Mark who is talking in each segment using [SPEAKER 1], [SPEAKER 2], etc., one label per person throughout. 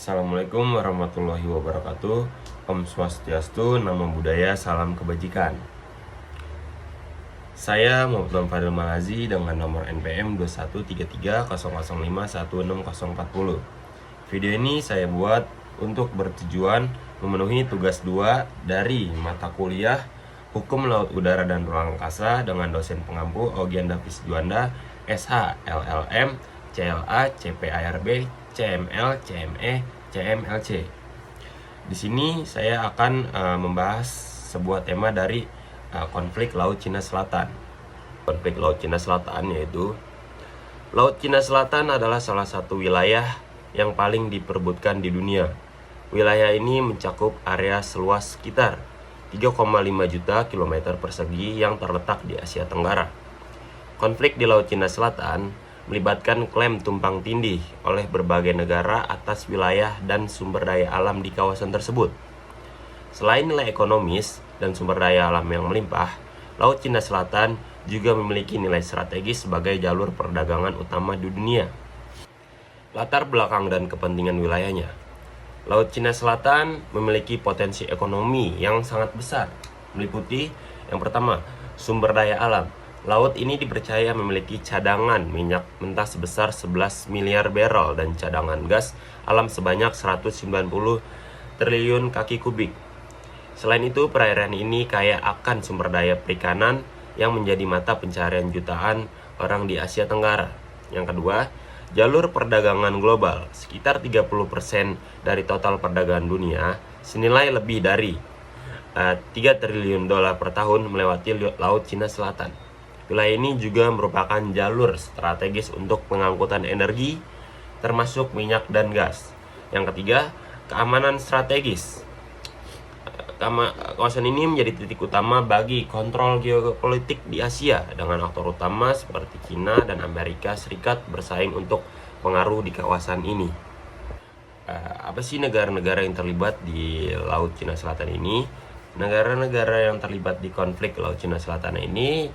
[SPEAKER 1] Assalamualaikum warahmatullahi wabarakatuh. Om Swastiastu, Namo Buddhaya, Salam Kebajikan. Saya Muhammad Fadil Malazi dengan nomor NPM 213300516040. Video ini saya buat untuk bertujuan memenuhi tugas 2 dari mata kuliah Hukum Laut Udara dan Ruang Angkasa dengan dosen pengampu Ogyan Davis Juanda, SH, LLM, CLA, CPARB, CML, CME, CMLC. Di sini saya akan membahas sebuah tema dari konflik Laut Cina Selatan. Konflik Laut Cina Selatan yaitu Laut Cina Selatan adalah salah satu wilayah yang paling diperebutkan di dunia. Wilayah ini mencakup area seluas sekitar 3,5 juta kilometer persegi yang terletak di Asia Tenggara. Konflik di Laut Cina Selatan melibatkan klaim tumpang tindih oleh berbagai negara atas wilayah dan sumber daya alam di kawasan tersebut. Selain nilai ekonomis dan sumber daya alam yang melimpah, Laut Cina Selatan juga memiliki nilai strategis sebagai jalur perdagangan utama di dunia. Latar belakang dan kepentingan wilayahnya. Laut Cina Selatan memiliki potensi ekonomi yang sangat besar, meliputi yang pertama, sumber daya alam. Laut ini dipercaya memiliki cadangan minyak mentah sebesar 11 miliar barrel dan cadangan gas alam sebanyak 190 triliun kaki kubik. Selain itu, perairan ini kaya akan sumber daya perikanan yang menjadi mata pencarian jutaan orang di Asia Tenggara. Yang kedua, jalur perdagangan global. Sekitar 30% dari total perdagangan dunia senilai lebih dari 3 triliun dolar per tahun melewati Laut Cina Selatan. Wilayah ini juga merupakan jalur strategis untuk pengangkutan energi, termasuk minyak dan gas. Yang ketiga, keamanan strategis. Kawasan ini menjadi titik utama bagi kontrol geopolitik di Asia, dengan aktor utama seperti China dan Amerika Serikat bersaing untuk pengaruh di kawasan ini. Apa sih negara-negara yang terlibat di Laut Cina Selatan ini? Negara-negara yang terlibat di konflik Laut Cina Selatan ini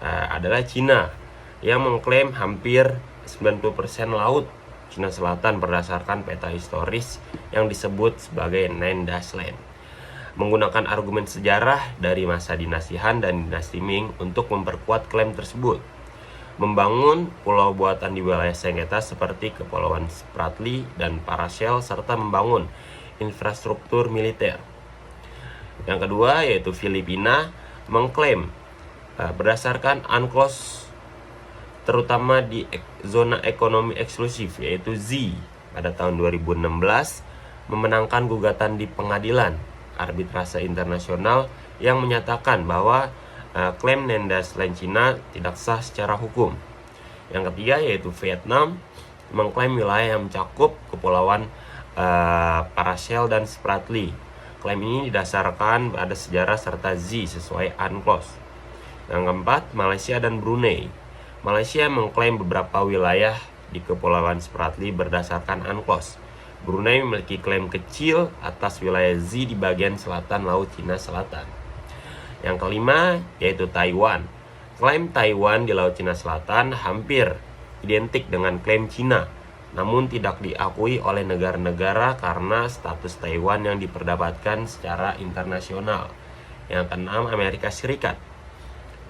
[SPEAKER 1] adalah Cina, yang mengklaim hampir 90% laut Cina Selatan berdasarkan peta historis yang disebut sebagai Nine Dash Land, menggunakan argumen sejarah dari masa dinasti Han dan dinasti Ming untuk memperkuat klaim tersebut, membangun pulau buatan di wilayah sengketa seperti Kepulauan Spratly dan Paracel, serta membangun infrastruktur militer. Yang kedua yaitu Filipina mengklaim berdasarkan UNCLOS, terutama di zona ekonomi eksklusif yaitu Z, pada tahun 2016 memenangkan gugatan di pengadilan arbitrase internasional yang menyatakan bahwa klaim Nendas Land Cina tidak sah secara hukum. Yang ketiga yaitu Vietnam mengklaim wilayah yang mencakup kepulauan Paracel dan Spratly. Klaim ini didasarkan pada sejarah serta Z sesuai UNCLOS. Yang keempat, Malaysia dan Brunei. Malaysia mengklaim beberapa wilayah di Kepulauan Spratly berdasarkan UNCLOS. Brunei memiliki klaim kecil atas wilayah Z di bagian selatan Laut Cina Selatan. Yang kelima, yaitu Taiwan. Klaim Taiwan di Laut Cina Selatan hampir identik dengan klaim Cina, namun tidak diakui oleh negara-negara karena status Taiwan yang diperdebatkan secara internasional. Yang keenam, Amerika Serikat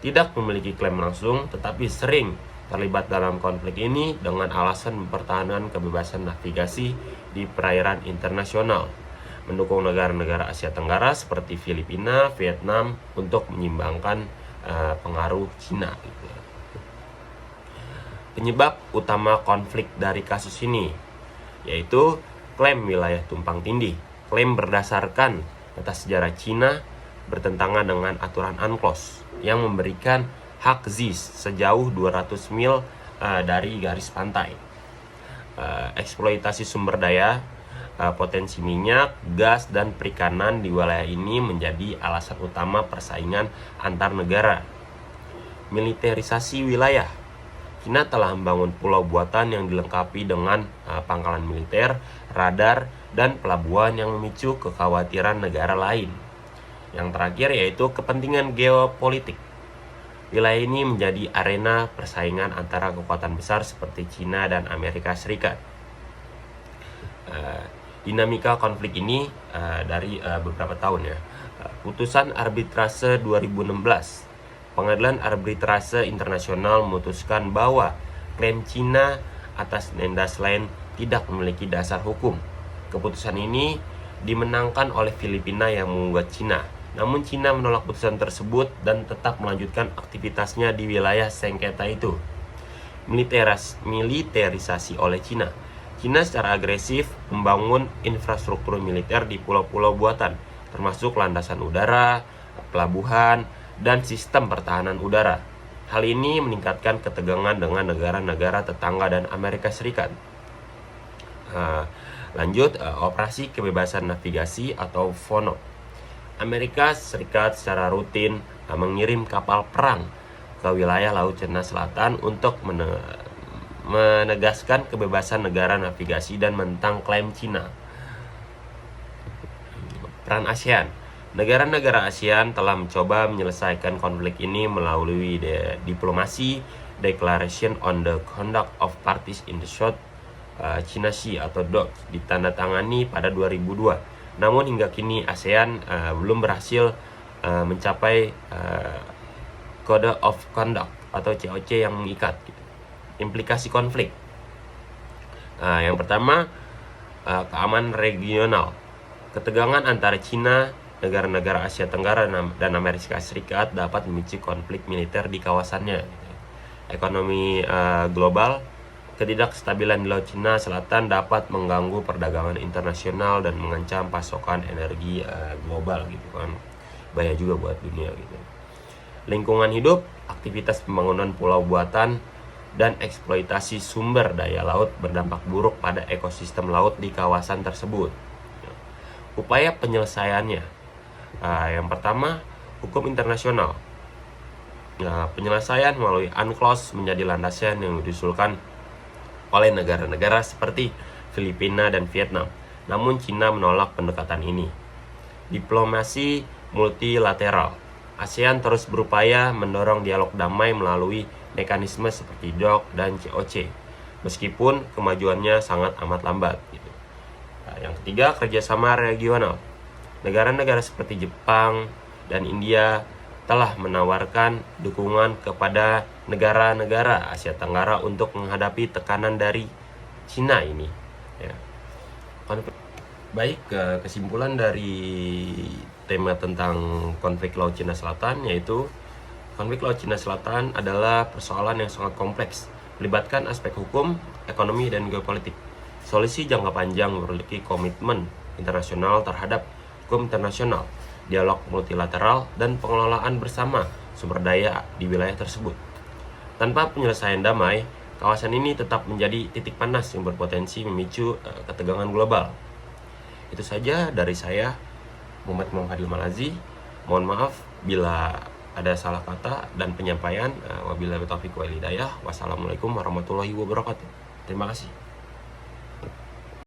[SPEAKER 1] tidak memiliki klaim langsung, tetapi sering terlibat dalam konflik ini dengan alasan mempertahankan kebebasan navigasi di perairan internasional, mendukung negara-negara Asia Tenggara seperti Filipina, Vietnam untuk menyimbangkan pengaruh Cina. Penyebab utama konflik dari kasus ini yaitu klaim wilayah tumpang tindih. Klaim berdasarkan atas sejarah Cina bertentangan dengan aturan UNCLOS yang memberikan hak ZIS sejauh 200 mil dari garis pantai. Eksploitasi sumber daya, potensi minyak, gas, dan perikanan di wilayah ini menjadi alasan utama persaingan antar negara. Militerisasi wilayah. China telah membangun pulau buatan yang dilengkapi dengan pangkalan militer, radar, dan pelabuhan yang memicu kekhawatiran negara lain. Yang terakhir yaitu kepentingan geopolitik. Wilayah ini menjadi arena persaingan antara kekuatan besar seperti China dan Amerika Serikat. dinamika konflik ini dari beberapa tahun ya. Putusan arbitrase 2016, Pengadilan Arbitrase Internasional memutuskan bahwa klaim Cina atas Nendas Land tidak memiliki dasar hukum. Keputusan ini dimenangkan oleh Filipina yang menggugat Cina. Namun Cina menolak putusan tersebut dan tetap melanjutkan aktivitasnya di wilayah sengketa itu. Militerisasi oleh Cina. Cina secara agresif membangun infrastruktur militer di pulau-pulau buatan, termasuk landasan udara, pelabuhan, dan sistem pertahanan udara. Hal ini meningkatkan ketegangan dengan negara-negara tetangga dan Amerika Serikat. Operasi kebebasan navigasi atau FONO. Amerika Serikat secara rutin mengirim kapal perang ke wilayah Laut Cina Selatan untuk menegaskan kebebasan negara navigasi dan menentang klaim Cina. Peran ASEAN. Negara-negara ASEAN telah mencoba menyelesaikan konflik ini melalui diplomasi, Declaration on the Conduct of Parties in the South China Sea atau DOC ditandatangani pada 2002. Namun hingga kini ASEAN belum berhasil mencapai Code of Conduct atau COC yang mengikat. Implikasi konflik. Yang pertama, keamanan regional. Ketegangan antara Cina, negara-negara Asia Tenggara dan Amerika Serikat dapat memicu konflik militer di kawasannya. Ekonomi global. Ketidakstabilan di Laut Cina Selatan dapat mengganggu perdagangan internasional dan mengancam pasokan energi global gitu kan. Bahaya juga buat dunia gitu. Lingkungan hidup, aktivitas pembangunan pulau buatan dan eksploitasi sumber daya laut berdampak buruk pada ekosistem laut di kawasan tersebut. Upaya penyelesaiannya. Yang pertama, hukum internasional. Penyelesaian melalui UNCLOS menjadi landasan yang diusulkan oleh negara-negara seperti Filipina dan Vietnam. Namun Cina menolak pendekatan ini. Diplomasi multilateral. ASEAN terus berupaya mendorong dialog damai melalui mekanisme seperti DOC dan COC, meskipun kemajuannya sangat amat lambat. Yang ketiga, kerjasama regional. Negara-negara seperti Jepang dan India telah menawarkan dukungan kepada negara-negara Asia Tenggara untuk menghadapi tekanan dari Cina ini. Ya. Baik, kesimpulan dari tema tentang konflik Laut Cina Selatan yaitu konflik Laut Cina Selatan adalah persoalan yang sangat kompleks, melibatkan aspek hukum, ekonomi, dan geopolitik. Solusi jangka panjang memiliki komitmen internasional terhadap hukum internasional, dialog multilateral, dan pengelolaan bersama sumber daya di wilayah tersebut. Tanpa penyelesaian damai, kawasan ini tetap menjadi titik panas yang berpotensi memicu ketegangan global. Itu saja dari saya, Muhammad Fadil Malazi. Mohon maaf bila ada salah kata dan penyampaian. Wabillahi taufiq wal hidayah. Wassalamualaikum warahmatullahi wabarakatuh. Terima kasih.